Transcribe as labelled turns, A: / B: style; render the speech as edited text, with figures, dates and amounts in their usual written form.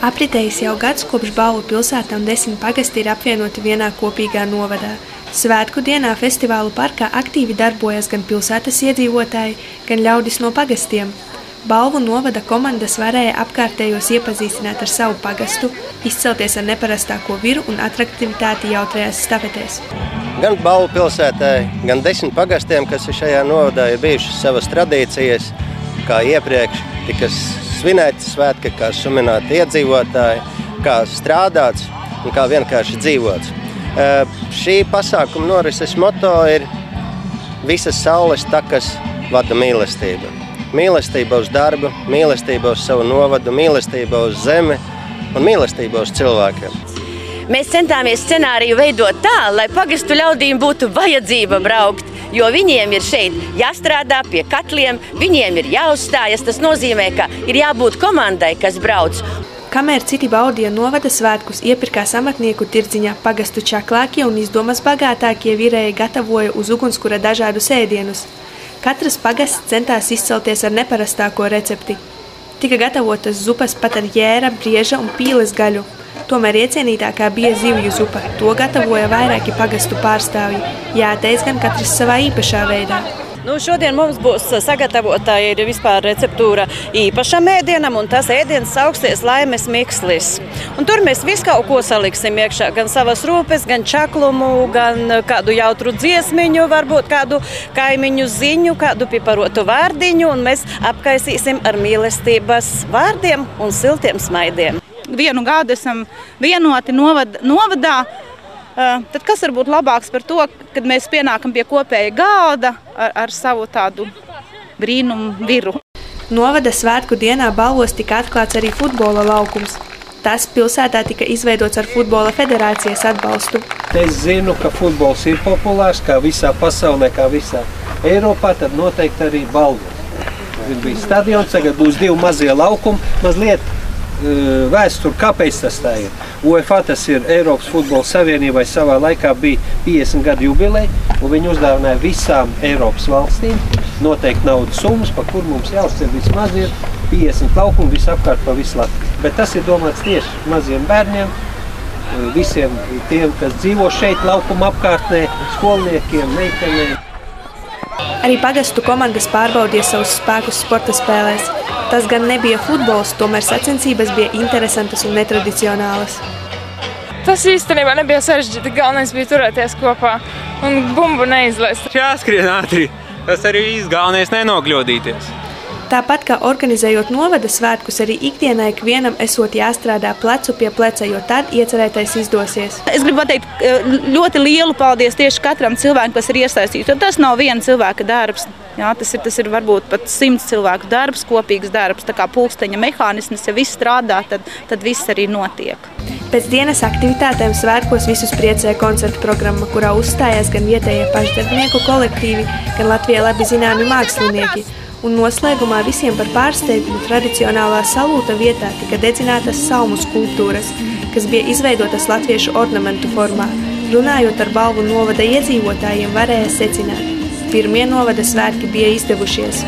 A: Apritējis jau gads, kopš Balvu pilsēta un 10 pagasti ir apvienoti vienā kopīgā novadā. Svētku dienā festivālu parkā aktīvi darbojas gan pilsētas iedzīvotāji, gan ļaudis no pagastiem. Balvu novada komandas varēja apkārtējos iepazīstināt ar savu pagastu, izcelties ar neparastāko viru un atraktivitāti jautrajās stafetēs.
B: Gan Balvu pilsētai, gan 10 pagastiem, kas šajā novadā ir bijušas savas tradīcijas, kā iepriekš tika svinēti svētki, kā suminēti iedzīvotāji, kā strādāts un kā vienkārši dzīvots. Šī pasākuma norises moto ir visas saules takas vada mīlestība. Mīlestība uz darbu, mīlestība uz savu novadu, mīlestība uz zemi un mīlestība uz cilvēkiem.
C: Mēs centāmies scenāriju veidot tā, lai pagastu ļaudīm būtu vajadzība braukt, jo viņiem ir šeit jāstrādā pie katliem, viņiem ir jāuzstājas. Tas nozīmē, ka ir jābūt komandai, kas brauc.
A: Kamēr citi baudīja novada svētkus, iepirkās amatnieku tirdziņā, pagastu čaklākie un izdomas bagātākie virēji gatavoja uz ugunskura dažādus ēdienus. Katrs pagasts centās izcelties ar neparastāko recepti. Tika gatavotas zupas pat ar jēra, brieža un pīles gaļu. Tomēr iecienītākā bija zivju zupa. To gatavoja vairāki pagastu pārstāvji. Jāteic gan katrs savā īpašā veidā.
D: Šodien mums būs sagatavota vispār receptūra īpašam ēdienam, un tas ēdiens sauksies laimes mikslis. Un tur mēs visu kaut ko saliksim iekšā, gan savas rūpes, gan čaklumu, gan kādu jautru dziesmiņu, varbūt kādu kaimiņu ziņu, kādu piparotu vārdiņu, un mēs apkaisīsim ar mīlestības vārdiem un siltiem smaidiem.
E: Vienu gadu esam vienoti novadā. Tad kas var būt labāks par to, kad mēs pienākam pie kopēja galda ar savu tādu brīnumu viru.
A: Novada svētku dienā Balvos tika atklāts arī futbola laukums. Tas pilsētā tika izveidots ar futbola federācijas atbalstu.
F: Es zinu, ka futbols ir populārs, kā visā pasaulē, kā visā Eiropā, tad noteikti arī Balvos. Ir bijis stadions, tagad būs 2 mazie laukumi, mazliet vēsturi, kāpēc tas tā ir. UEFA, tas ir Eiropas futbola savienībai, savā laikā bija 50 gadu jubileja, un viņi uzdāvināja visām Eiropas valstīm noteikti naudas summas, pa kur mums jāuzcer vismaz ir 50 laukumu visapkārt pa visu Latviju. Bet tas ir domāts tieši maziem bērniem, visiem tiem, kas dzīvo šeit laukuma apkārtnē, skolniekiem, meitenēm.
A: Arī pagastu komandas pārbaudīja savus spēkus sporta spēlēs. Tas gan nebija futbols, tomēr sacensības bija interesantas un netradicionālas.
G: Tas īstenībā nebija sarežģīti, galvenais bija turēties kopā un bumbu neizlaist.
H: Jāskrien ātri, tas arī galvenais nenokļūdīties.
A: Tāpat kā organizējot novada svētkus, arī ikdienā ikvienam esot jāstrādā plecu pie pleca, jo tad iecerētais izdosies.
E: Es gribu pateikt ļoti lielu paldies tieši katram cilvēkam, kas ir iesaistīts, jo tas nav viena cilvēka darbs. Jā, tas ir varbūt pat 100 cilvēku darbs, kopīgs darbs, tā kā pulksteņa mehānisms, ja viss strādā, tad viss arī notiek.
A: Pēc dienas aktivitātēm svētkos visus priecēja koncertu programma, kurā uzstājās gan vietējie pašdarbnieku kolektīvi, gan Latvijai labi zināmi mākslinieki. Un noslēgumā visiem par pārsteigumu tradicionālā salūta vietā tika dedzinātas salmu skulptūras, kas bija izveidotas latviešu ornamentu formā. Runājot ar Balvu novada iedzīvotājiem, varēja secināt, pirmie novada svētki bija izdevušies.